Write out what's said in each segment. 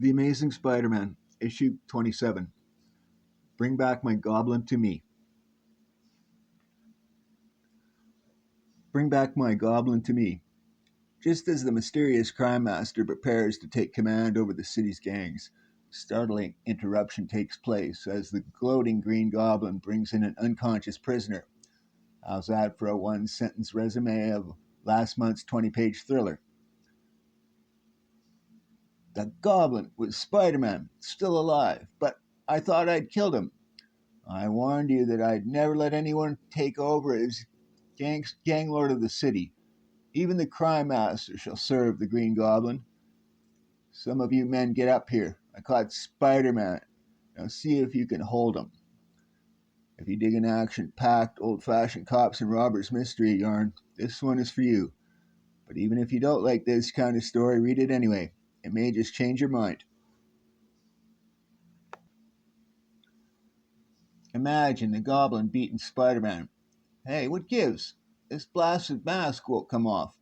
The Amazing Spider-Man, issue 27. Bring back my goblin to me. Bring back my goblin to me. Just as the mysterious crime master prepares to take command over the city's gangs, a startling interruption takes place as the gloating Green Goblin brings in an unconscious prisoner. How's that for a one sentence resume of last month's 20-page thriller? The Goblin was Spider Man, still alive, but I thought I'd killed him. I warned you that I'd never let anyone take over as gang lord of the city. Even the crime master shall serve the Green Goblin. Some of you men get up here. I caught Spider Man. Now see if you can hold him. If you dig an action packed, old fashioned cops and robbers mystery yarn, this one is for you. But even if you don't like this kind of story, read it anyway. It may just change your mind. Imagine the Goblin beating Spider Man. Hey, what gives? This blasted mask won't come off.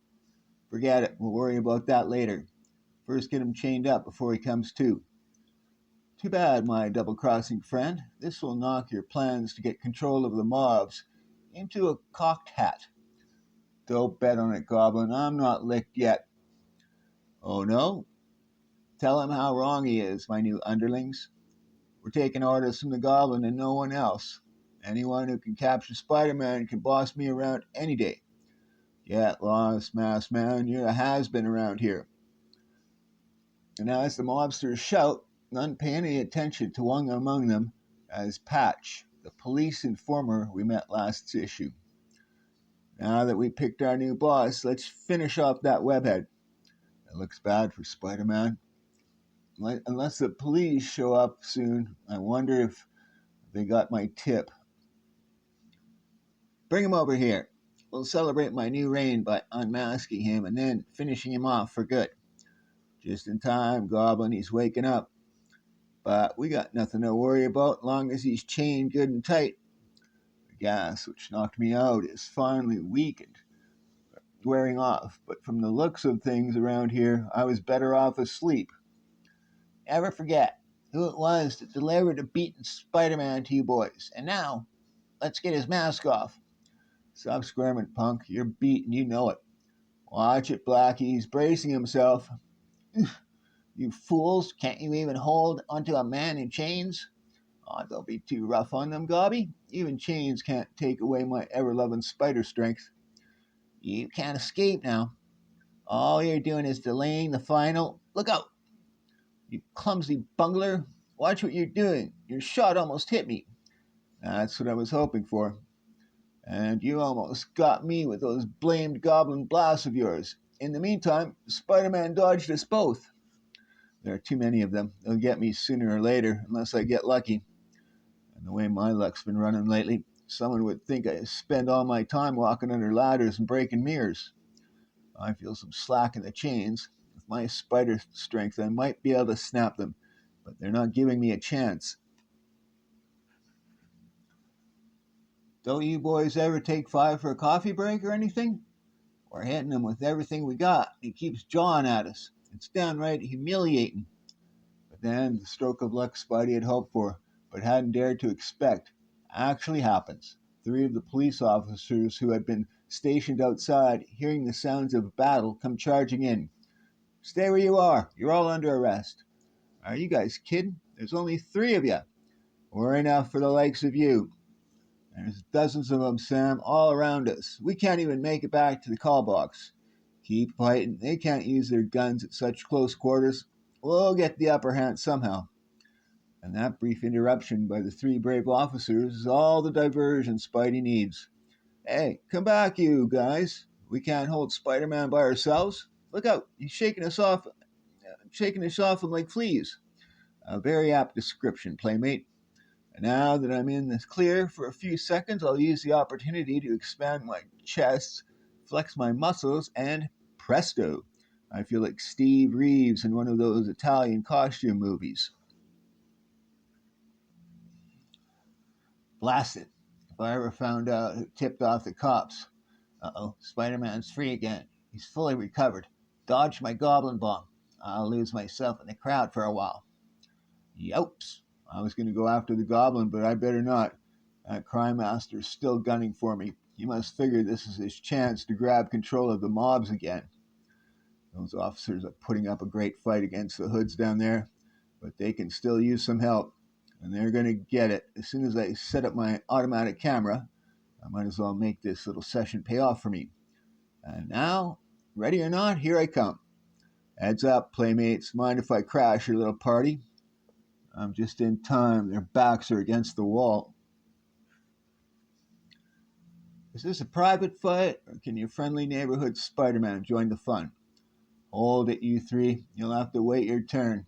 Forget it. We'll worry about that later. First, get him chained up before he comes to. Too bad, my double crossing friend. This will knock your plans to get control of the mobs into a cocked hat. Don't bet on it, Goblin. I'm not licked yet. Oh no? Tell him how wrong he is, my new underlings. We're taking orders from the Goblin and no one else. Anyone who can capture Spider Man can boss me around any day. Get lost, masked man. You're a has been around here. And as the mobsters shout, none pay any attention to one among them as Patch, the police informer we met last issue. Now that we picked our new boss, let's finish off that webhead. It looks bad for Spider Man. Unless the police show up soon, I wonder if they got my tip. Bring him over here. We'll celebrate my new reign by unmasking him and then finishing him off for good. Just in time, Goblin, he's waking up. But we got nothing to worry about long as he's chained good and tight. The gas, which knocked me out, is finally weakened, wearing off. But from the looks of things around here, I was better off asleep. Never forget who it was that delivered a beaten Spider-Man to you boys. And now, let's get his mask off. Stop squirming, punk. You're beat and you know it. Watch it, Blackie. He's bracing himself. You fools, can't you even hold onto a man in chains? Oh, don't be too rough on them, Gobby. Even chains can't take away my ever-loving spider strength. You can't escape now. All you're doing is delaying the final. Look out! You clumsy bungler. Watch what you're doing. Your shot almost hit me. That's what I was hoping for. And you almost got me with those blamed goblin blasts of yours. In the meantime, Spider-Man dodged us both. There are too many of them. They'll get me sooner or later, unless I get lucky. And the way my luck's been running lately, someone would think I spend all my time walking under ladders and breaking mirrors. I feel some slack in the chains. With my spider strength, I might be able to snap them, but they're not giving me a chance. Don't you boys ever take five for a coffee break or anything? We're hitting him with everything we got. He keeps jawing at us. It's downright humiliating. But then the stroke of luck Spidey had hoped for, but hadn't dared to expect, actually happens. Three of the police officers who had been stationed outside, hearing the sounds of battle, come charging in. Stay where you are. You're all under arrest. Are you guys kidding? There's only three of you. We're enough for the likes of you. There's dozens of them, Sam, all around us. We can't even make it back to the call box. Keep fighting. They can't use their guns at such close quarters. We'll get the upper hand somehow. And that brief interruption by the three brave officers is all the diversion Spidey needs. Hey, come back, you guys. We can't hold Spider-Man by ourselves. Look out, he's shaking us off him like fleas. A very apt description, playmate. And now that I'm in the clear for a few seconds, I'll use the opportunity to expand my chest, flex my muscles, and presto, I feel like Steve Reeves in one of those Italian costume movies. Blast it. If I ever found out who tipped off the cops. Uh-oh, Spider-Man's free again. He's fully recovered. Dodged my goblin bomb. I'll lose myself in the crowd for a while. Yopes! I was going to go after the goblin, but I better not. That crime master's still gunning for me. He must figure this is his chance to grab control of the mobs again. Those officers are putting up a great fight against the hoods down there, but they can still use some help, and they're going to get it. As soon as I set up my automatic camera, I might as well make this little session pay off for me. And now, ready or not, here I come. Heads up, playmates. Mind if I crash your little party? I'm just in time. Their backs are against the wall. Is this a private fight, or can your friendly neighborhood Spider-Man join the fun? Hold it, you three. You'll have to wait your turn.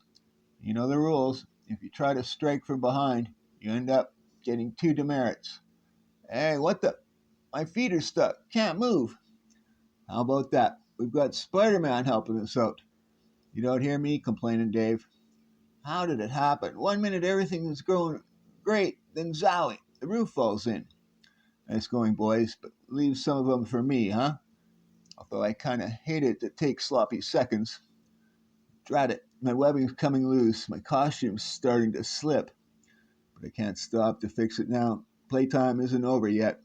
You know the rules. If you try to strike from behind, you end up getting 2 demerits. Hey, what the? My feet are stuck. Can't move. How about that? We've got Spider-Man helping us out. You don't hear me complaining, Dave. How did it happen? 1 minute everything was going great, then zowie, the roof falls in. Nice going, boys, but leave some of them for me, huh? Although I kind of hate it to take sloppy seconds. Drat it, my webbing's coming loose, my costume's starting to slip. But I can't stop to fix it now. Playtime isn't over yet.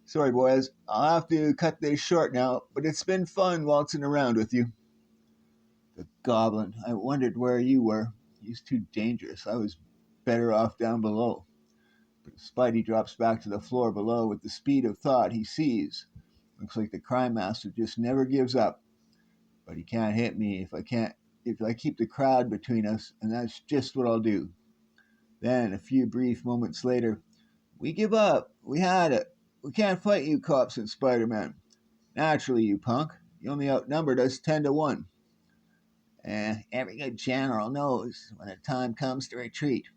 Sorry, boys, I'll have to cut this short now, but it's been fun waltzing around with you. The goblin, I wondered where you were. He's too dangerous. I was better off down below. But Spidey drops back to the floor below with the speed of thought he sees. Looks like the crime master just never gives up. But he can't hit me if I keep the crowd between us, and that's just what I'll do. Then, a few brief moments later, we give up. We had it. We can't fight you cops and Spider-Man. Naturally, you punk. You only outnumbered us 10 to 1. Every good general knows when the time comes to retreat.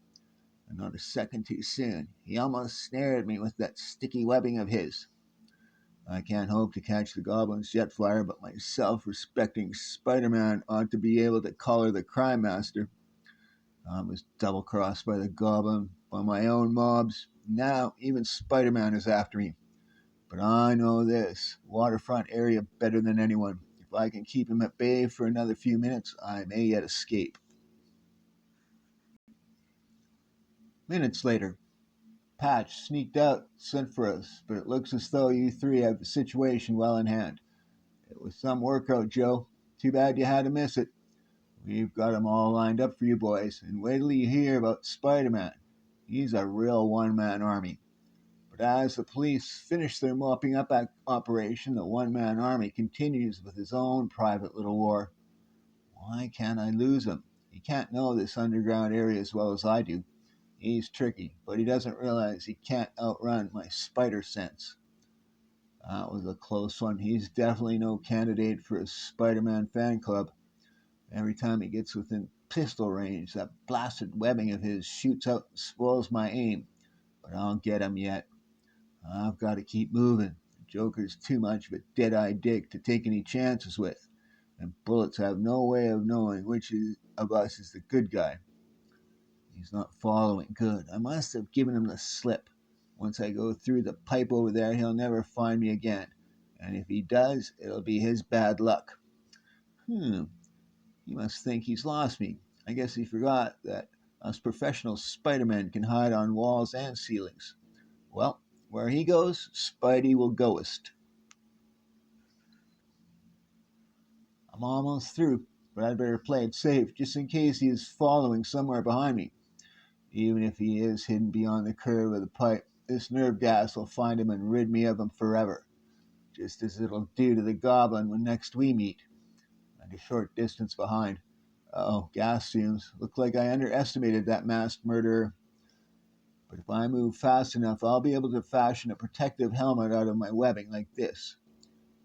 And not a second too soon. He almost snared me with that sticky webbing of his. I can't hope to catch the goblin's jet flyer, but my self-respecting Spider-Man ought to be able to collar the crime master. I was double-crossed by the goblin, by my own mobs. Now even Spider-Man is after me. But I know this waterfront area better than anyone. If I can keep him at bay for another few minutes, I may yet escape. Minutes later, Patch sneaked out, sent for us, but it looks as though you three have the situation well in hand. It was some workout, Joe. Too bad you had to miss it. We've got 'em all lined up for you boys, and wait till you hear about Spider-Man. He's a real one-man army. But as the police finish their mopping up operation, the one-man army continues with his own private little war. Why can't I lose him? He can't know this underground area as well as I do. He's tricky, but he doesn't realize he can't outrun my spider sense. That was a close one. He's definitely no candidate for a Spider-Man fan club. Every time he gets within pistol range, that blasted webbing of his shoots out and spoils my aim. But I'll get him yet. I've got to keep moving. The Joker's too much of a dead-eyed dick to take any chances with, and bullets have no way of knowing which of us is the good guy. He's not following. Good. I must have given him the slip. Once I go through the pipe over there, he'll never find me again. And if he does, it'll be his bad luck. He must think he's lost me. I guess he forgot that us professional Spider-Men can hide on walls and ceilings. Well, where he goes, Spidey will goest. I'm almost through, but I'd better play it safe, just in case he is following somewhere behind me. Even if he is hidden beyond the curve of the pipe, this nerve gas will find him and rid me of him forever, just as it'll do to the goblin when next we meet. And a short distance behind. Oh, gas fumes. Look like I underestimated that masked murderer. But if I move fast enough, I'll be able to fashion a protective helmet out of my webbing like this.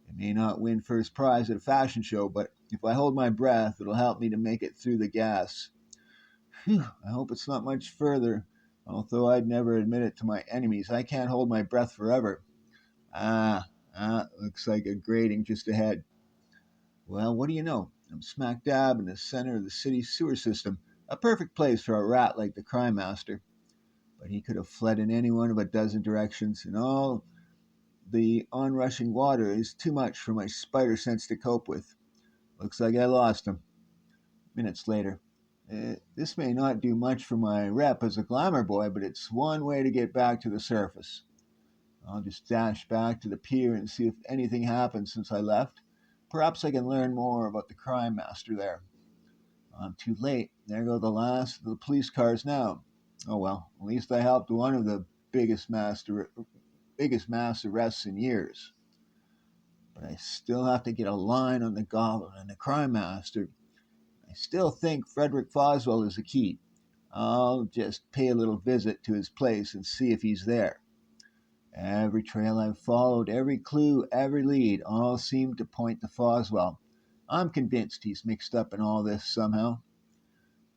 It may not win first prize at a fashion show, but if I hold my breath, it'll help me to make it through the gas. Phew, I hope it's not much further. Although I'd never admit it to my enemies, I can't hold my breath forever. Looks like a grating just ahead. Well, what do you know? I'm smack dab in the center of the city's sewer system, a perfect place for a rat like the crime master. But he could have fled in any one of a dozen directions, and all the onrushing water is too much for my spider sense to cope with. Looks like I lost him. Minutes later. This may not do much for my rep as a glamour boy, but it's one way to get back to the surface. I'll just dash back to the pier and see if anything happened since I left. Perhaps I can learn more about the crime master there. I'm too late. There go the last of the police cars now. Oh well, at least I helped one of the biggest mass arrests in years. But I still have to get a line on the goblin and the crime master. I still think Frederick Foswell is the key. I'll just pay a little visit to his place and see if he's there. Every trail I've followed, every clue, every lead, all seem to point to Foswell. I'm convinced he's mixed up in all this somehow.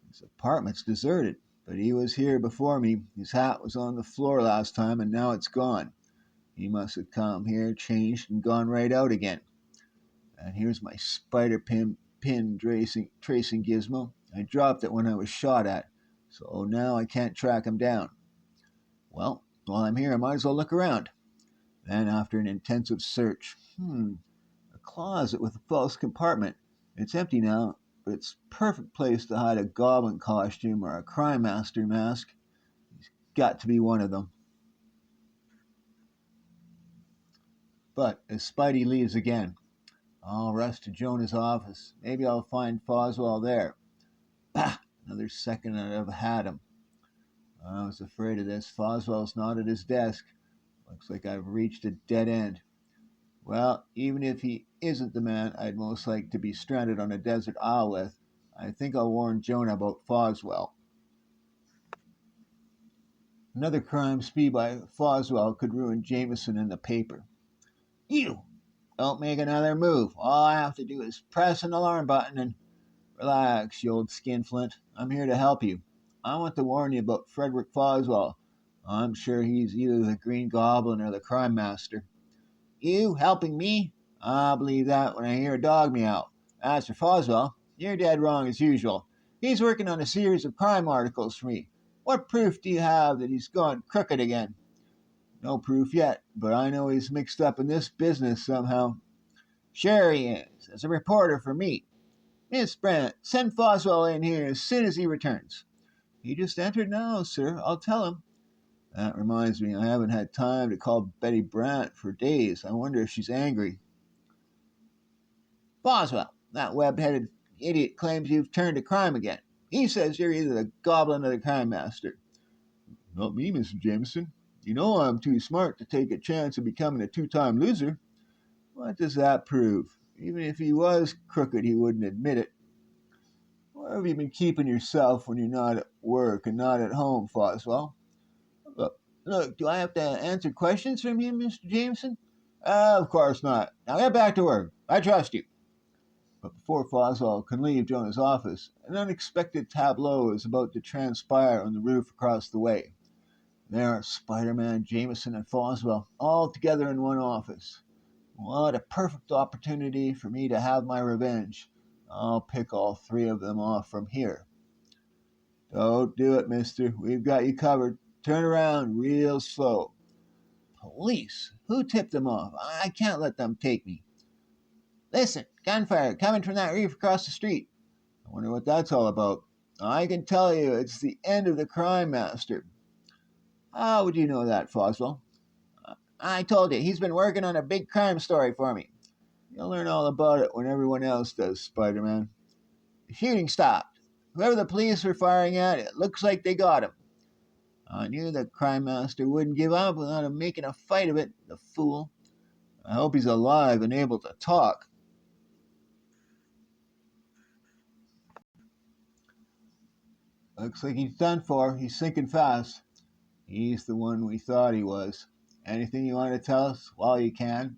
His apartment's deserted, but he was here before me. His hat was on the floor last time, and now it's gone. He must have come here, changed, and gone right out again. And here's my spider pin tracing gizmo. I dropped it when I was shot at, so now I can't track him down. Well, while I'm here, I might as well look around. Then, after an intensive search, a closet with a false compartment. It's empty now, but it's a perfect place to hide a goblin costume or a crime master mask. He's got to be one of them. But as Spidey leaves again, I'll rush to Jonah's office. Maybe I'll find Foswell there. Bah! Another second and I'd have had him. I was afraid of this. Foswell's not at his desk. Looks like I've reached a dead end. Well, even if he isn't the man I'd most like to be stranded on a desert isle with, I think I'll warn Jonah about Foswell. Another crime spree by Foswell could ruin Jameson in the paper. You! Don't make another move. All I have to do is press an alarm button and... Relax, you old skinflint. I'm here to help you. I want to warn you about Frederick Foswell. I'm sure he's either the Green Goblin or the Crime Master. You helping me? I'll believe that when I hear a dog meow. As for Foswell, you're dead wrong as usual. He's working on a series of crime articles for me. What proof do you have that he's gone crooked again? No proof yet, but I know he's mixed up in this business somehow. Sure he is, as a reporter for me. Miss Brent, send Foswell in here as soon as he returns. He just entered now, sir. I'll tell him. That reminds me, I haven't had time to call Betty Brant for days. I wonder if she's angry. Boswell, that web-headed idiot claims you've turned to crime again. He says you're either the goblin or the crime master. Not me, Mr. Jameson. You know I'm too smart to take a chance of becoming a two-time loser. What does that prove? Even if he was crooked, he wouldn't admit it. Where have you been keeping yourself when you're not at work and not at home, Foswell? Look, do I have to answer questions from you, Mr. Jameson? Of course not. Now get back to work. I trust you. But before Foswell can leave Jonah's office, an unexpected tableau is about to transpire on the roof across the way. There are Spider-Man, Jameson, and Foswell, all together in one office. What a perfect opportunity for me to have my revenge. I'll pick all three of them off from here. Don't do it, mister. We've got you covered. Turn around real slow. Police? Who tipped them off? I can't let them take me. Listen, gunfire coming from that roof across the street. I wonder what that's all about. I can tell you it's the end of the crime master. How would you know that, Foswell? I told you, he's been working on a big crime story for me. You'll learn all about it when everyone else does, Spider-Man. The shooting stopped. Whoever the police were firing at, it looks like they got him. I knew the crime master wouldn't give up without him making a fight of it, the fool. I hope he's alive and able to talk. Looks like he's done for. He's sinking fast. He's the one we thought he was. Anything you want to tell us while you can?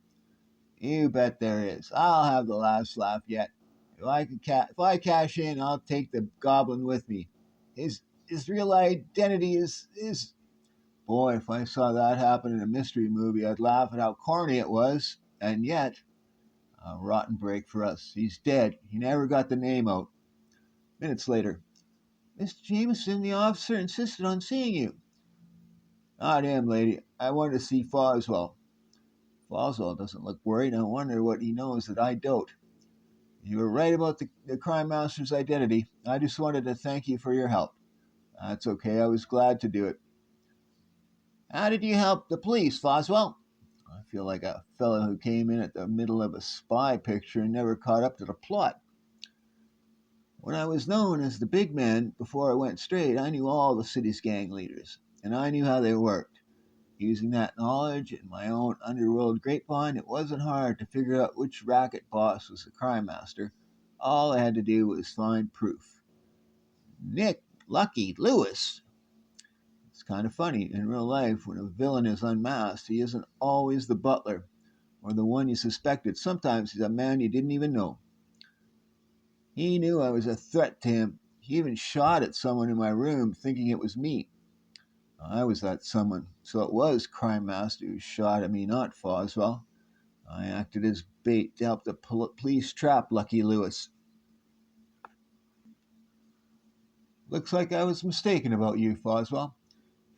You bet there is. I'll have the last laugh yet. If I cash in, I'll take the goblin with me. His real identity is. Boy, if I saw that happen in a mystery movie, I'd laugh at how corny it was. And yet, a rotten break for us. He's dead. He never got the name out. Minutes later, Mr. Jameson, the officer insisted on seeing you. Not him, lady. I wanted to see Foswell. Foswell doesn't look worried. I wonder what he knows that I don't. You were right about the crime master's identity. I just wanted to thank you for your help. That's okay, I was glad to do it. How did you help the police, Foswell? I feel like a fellow who came in at the middle of a spy picture and never caught up to the plot. When I was known as the big man before I went straight, I knew all the city's gang leaders, and I knew how they worked. Using that knowledge in my own underworld grapevine, it wasn't hard to figure out which racket boss was the crime master. All I had to do was find proof. Nick Lucky Lewis. It's kind of funny. In real life, when a villain is unmasked, he isn't always the butler or the one you suspected. Sometimes he's a man you didn't even know. He knew I was a threat to him. He even shot at someone in my room thinking it was me. I was that someone, so it was Crime Master who shot at me, not Foswell. I acted as bait to help the police trap Lucky Lewis. Looks like I was mistaken about you, Foswell.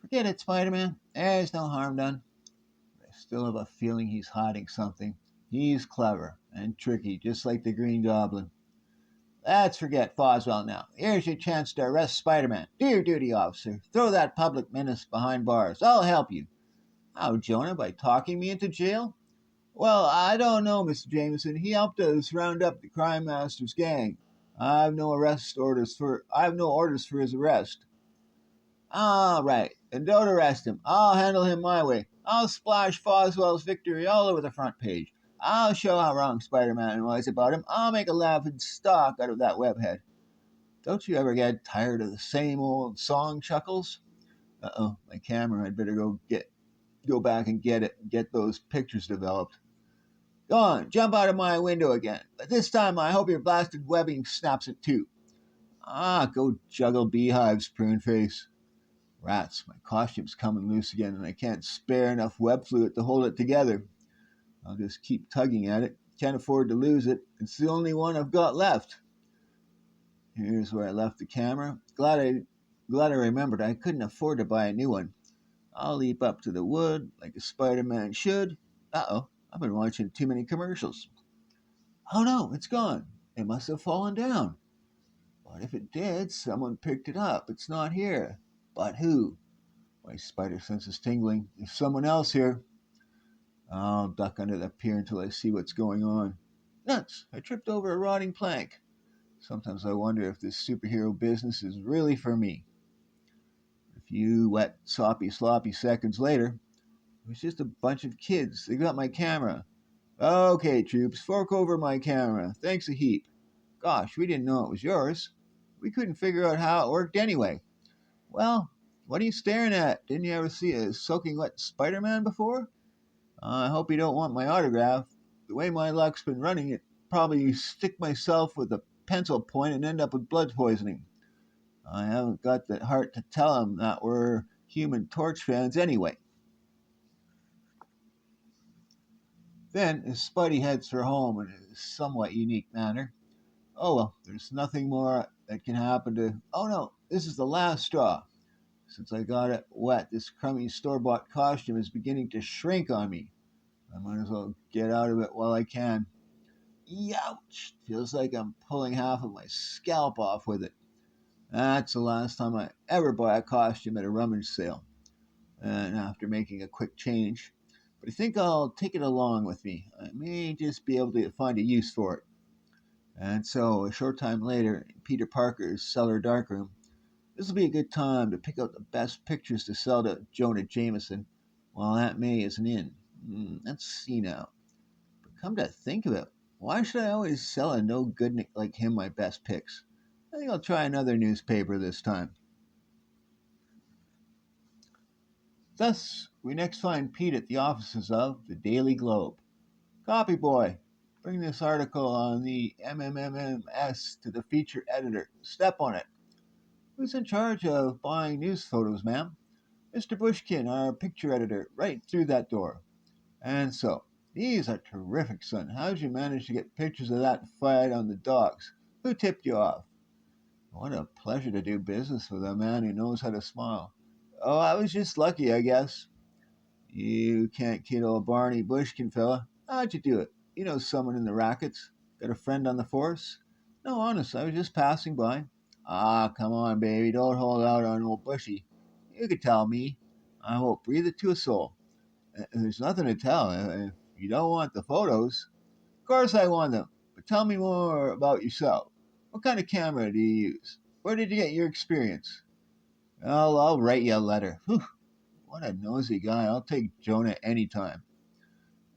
Forget it, Spider-Man. There's no harm done. I still have a feeling he's hiding something. He's clever and tricky, just like the Green Goblin. Let's forget Foswell now. Here's your chance to arrest Spider-Man. Do your duty, officer. Throw that public menace behind bars. I'll help you. How, Jonah? By talking me into jail? Well, I don't know, Mr. Jameson. He helped us round up the crime master's gang. I have no orders for his arrest. All right, then don't arrest him. I'll handle him my way. I'll splash Foswell's victory all over the front page. I'll show how wrong Spider-Man was about him. I'll make a laughing stock out of that webhead. Don't you ever get tired of the same old song chuckles? Uh-oh, my camera. I'd better go back and get it. Get those pictures developed. Go on, jump out of my window again. But this time I hope your blasted webbing snaps it too. Go juggle beehives, prune face. Rats, my costume's coming loose again, and I can't spare enough web fluid to hold it together. I'll just keep tugging at it. Can't afford to lose it. It's the only one I've got left. Here's where I left the camera. Glad I remembered I couldn't afford to buy a new one. I'll leap up to the wood like a Spider-Man should. Uh-oh, I've been watching too many commercials. Oh no, it's gone. It must have fallen down. But if it did, someone picked it up. It's not here. But who? My spider sense is tingling. There's someone else here. I'll duck under the pier until I see what's going on. Nuts! I tripped over a rotting plank. Sometimes I wonder if this superhero business is really for me. A few wet, soppy, sloppy seconds later, it was just a bunch of kids. They got my camera. Okay, troops, fork over my camera. Thanks a heap. Gosh, we didn't know it was yours. We couldn't figure out how it worked anyway. Well, what are you staring at? Didn't you ever see a soaking wet Spider-Man before? I hope you don't want my autograph. The way my luck's been running, it probably stick myself with a pencil point and end up with blood poisoning. I haven't got the heart to tell him that we're Human Torch fans anyway. Then, as Spidey heads for home in a somewhat unique manner, oh well, there's nothing more that can happen to. Oh no, this is the last straw. Since I got it wet, this crummy store bought costume is beginning to shrink on me. I might as well get out of it while I can. Youch! Feels like I'm pulling half of my scalp off with it. That's the last time I ever buy a costume at a rummage sale. And after making a quick change, but I think I'll take it along with me. I may just be able to find a use for it. And so, a short time later, in Peter Parker's cellar darkroom, this will be a good time to pick out the best pictures to sell to Jonah Jameson while Aunt May isn't in. Let's see now. But come to think of it, why should I always sell a no good like him my best picks? I think I'll try another newspaper this time. Thus, we next find Pete at the offices of the Daily Globe. Copy boy, bring this article on the MMMS to the feature editor. Step on it. Who's in charge of buying news photos, ma'am? Mr. Bushkin, our picture editor, right through that door. And so, he's a terrific son. How'd you manage to get pictures of that fight on the docks? Who tipped you off? What a pleasure to do business with a man who knows how to smile. Oh, I was just lucky, I guess. You can't kid old Barney Bushkin, fella. How'd you do it? You know someone in the rackets. Got a friend on the force? No, honest, I was just passing by. Ah, come on, baby, don't hold out on old Bushy. You could tell me. I won't breathe it to a soul. There's nothing to tell. If you don't want the photos, of course I want them. But tell me more about yourself. What kind of camera do you use? Where did you get your experience? I'll write you a letter. Whew, what a nosy guy. I'll take Jonah any time.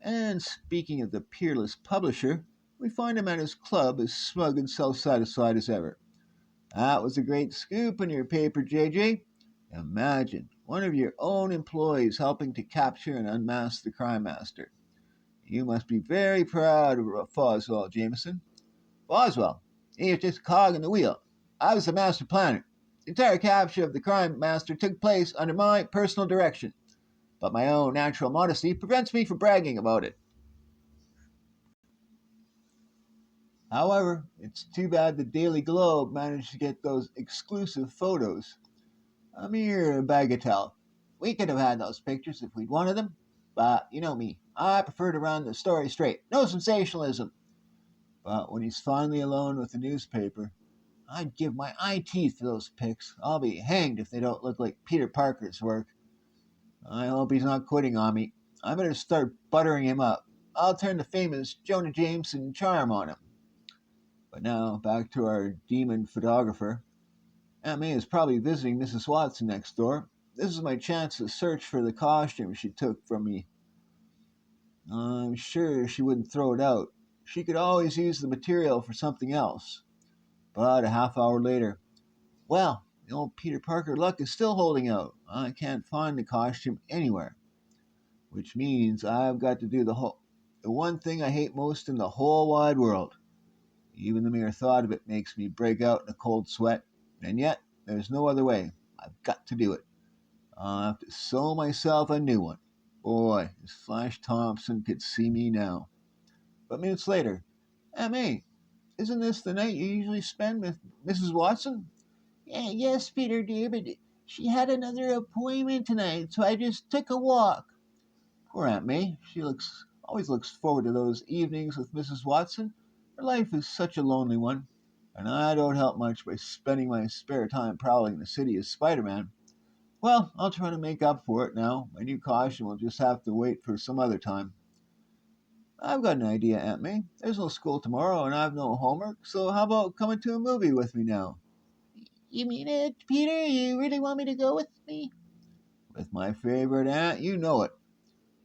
And speaking of the peerless publisher, we find him at his club as smug and self satisfied as ever. That was a great scoop in your paper, JJ. Imagine one of your own employees helping to capture and unmask the crime master. You must be very proud of Foswell, Jameson. Boswell, he was just a cog in the wheel. I was the master planner. The entire capture of the crime master took place under my personal direction, but my own natural modesty prevents me from bragging about it. However, it's too bad the Daily Globe managed to get those exclusive photos. A mere bagatelle. We could have had those pictures if we'd wanted them, but you know me, I prefer to run the story straight. No sensationalism. But when he's finally alone with the newspaper, I'd give my eye teeth to those pics. I'll be hanged if they don't look like Peter Parker's work. I hope he's not quitting on me. I better start buttering him up. I'll turn the famous Jonah Jameson charm on him. But now, back to our demon photographer. Aunt May is probably visiting Mrs. Watson next door. This is my chance to search for the costume she took from me. I'm sure she wouldn't throw it out. She could always use the material for something else. But a half hour later, well, the old Peter Parker luck is still holding out. I can't find the costume anywhere. Which means I've got to do the one thing I hate most in the whole wide world. Even the mere thought of it makes me break out in a cold sweat, and yet there's no other way. I've got to do it. I'll have to sew myself a new one. Boy, if Flash Thompson could see me now. But minutes later, May, isn't this the night you usually spend with Mrs. Watson? Yeah, yes, Peter dear, but she had another appointment tonight, so I just took a walk. Poor Aunt May. She always looks forward to those evenings with Mrs. Watson. Her life is such a lonely one, and I don't help much by spending my spare time prowling the city as Spider-Man. Well, I'll try to make up for it now. My new costume will just have to wait for some other time. I've got an idea, Aunt May. There's no school tomorrow, and I've no homework, so how about coming to a movie with me now? You mean it, Peter? You really want me to go with me? With my favorite aunt, you know it.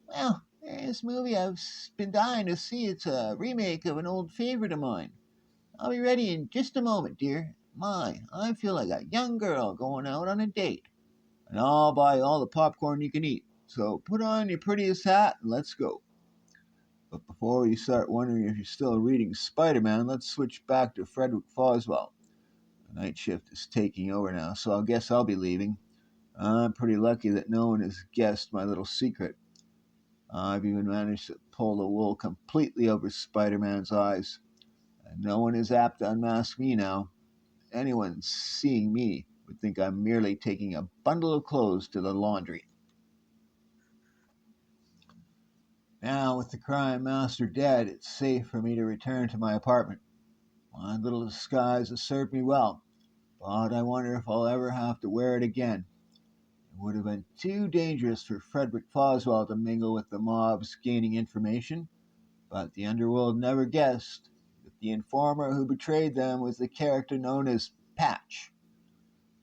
Well, there's this movie I've been dying to see. It's a remake of an old favorite of mine. I'll be ready in just a moment, dear. My, I feel like a young girl going out on a date. And I'll buy all the popcorn you can eat. So put on your prettiest hat and let's go. But before you start wondering if you're still reading Spider Man, let's switch back to Frederick Foswell. The night shift is taking over now, so I guess I'll be leaving. I'm pretty lucky that no one has guessed my little secret. I've even managed to pull the wool completely over Spider Man's eyes. And no one is apt to unmask me now. Anyone seeing me would think I'm merely taking a bundle of clothes to the laundry. Now, with the crime master dead, it's safe for me to return to my apartment. My little disguise has served me well, but I wonder if I'll ever have to wear it again. It would have been too dangerous for Frederick Foswell to mingle with the mobs gaining information, but the underworld never guessed that the informer who betrayed them was the character known as Patch.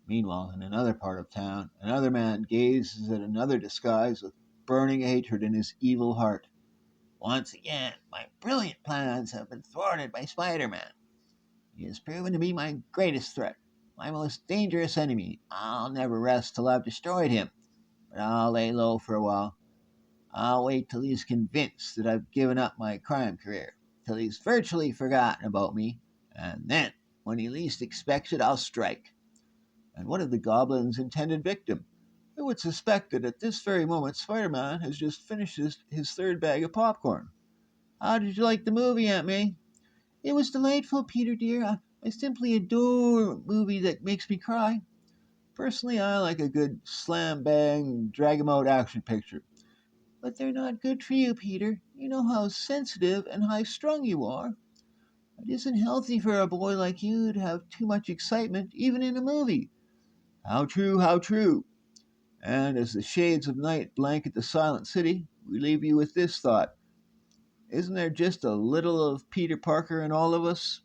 Meanwhile, in another part of town, another man gazes at another disguise with burning hatred in his evil heart. Once again, my brilliant plans have been thwarted by Spider Man. He has proven to be my greatest threat, my most dangerous enemy. I'll never rest till I've destroyed him, but I'll lay low for a while. I'll wait till he's convinced that I've given up my crime career, till he's virtually forgotten about me, and then, when he least expects it, I'll strike. And what of the goblin's intended victim? Who would suspect that at this very moment Spider Man has just finished his third bag of popcorn? How did you like the movie, Aunt May? It was delightful, Peter dear. I simply adore a movie that makes me cry. Personally, I like a good slam bang, drag 'em out action picture. But they're not good for you, Peter. You know how sensitive and high strung you are. It isn't healthy for a boy like you to have too much excitement, even in a movie. How true, how true. And as the shades of night blanket the silent city, we leave you with this thought. Isn't there just a little of Peter Parker in all of us?